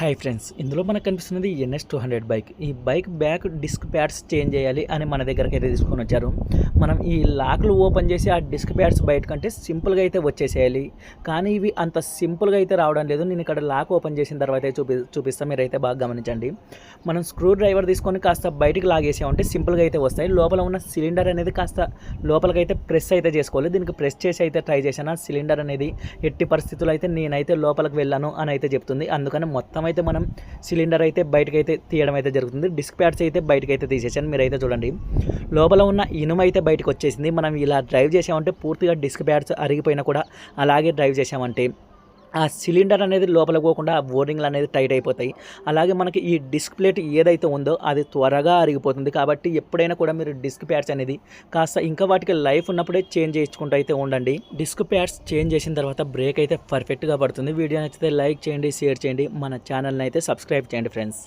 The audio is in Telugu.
హాయ్ ఫ్రెండ్స్, ఇందులో మనకు కనిపిస్తున్నది NS200 బైక్. ఈ bike back disc pads change చేయాలి అని మన దగ్గరికి అయితే తీసుకొని వచ్చారు. మనం ఈ లాక్లు ఓపెన్ చేసి ఆ డిస్క్ ప్యాడ్స్ బయట కంటే సింపుల్గా అయితే వచ్చేసేయాలి. కానీ ఇవి అంత సింపుల్గా అయితే రావడం లేదు. నేను ఇక్కడ లాక్ ఓపెన్ చేసిన తర్వాత చూపిస్తాను, మీరైతే బాగా గమనించండి. మనం స్క్రూ డ్రైవర్ తీసుకొని కాస్త బయటికి లాగేసామంటే సింపుల్గా అయితే వస్తాయి. లోపల ఉన్న సిలిండర్ అనేది కాస్త లోపలికైతే ప్రెస్ అయితే చేసుకోవాలి. దీనికి ప్రెస్ చేసి అయితే ట్రై చేశాను. సిలిండర్ అనేది ఎట్టి పరిస్థితుల్లో అయితే నేనైతే లోపలికి వెళ్ళాను అని అయితే చెప్తుంది. అందుకని మొత్తం అయితే మనం సిలిండర్ అయితే బయటకైతే తీయడం అయితే జరుగుతుంది. డిస్క్ ప్యాడ్స్ అయితే బయటకైతే తీసేసాను. మీరైతే చూడండి, లోపల ఉన్న ఇనుము అయితే బయటకు వచ్చేసింది. మనం ఇలా డ్రైవ్ చేసామంటే పూర్తిగా డిస్క్ ప్యాడ్స్ అరిగిపోయినా కూడా అలాగే డ్రైవ్ చేసామంటే ఆ సిలిండర్ అనేది లోపలికి పోకుండా ఆ బోరింగ్లు అనేది టైట్ అయిపోతాయి. అలాగే మనకి ఈ డిస్క్ ప్లేట్ ఏదైతే ఉందో అది త్వరగా అరిగిపోతుంది. కాబట్టి ఎప్పుడైనా కూడా మీరు డిస్క్ ప్యాడ్స్ అనేది కాస్త ఇంకా వాటికి లైఫ్ ఉన్నప్పుడే చేంజ్ చేసుకుంటూ అయితే ఉండండి. డిస్క్ ప్యాడ్స్ చేంజ్ చేసిన తర్వాత బ్రేక్ అయితే పర్ఫెక్ట్గా పడుతుంది. వీడియో నచ్చితే లైక్ చేయండి, షేర్ చేయండి, మన ఛానల్ని అయితే సబ్స్క్రైబ్ చేయండి ఫ్రెండ్స్.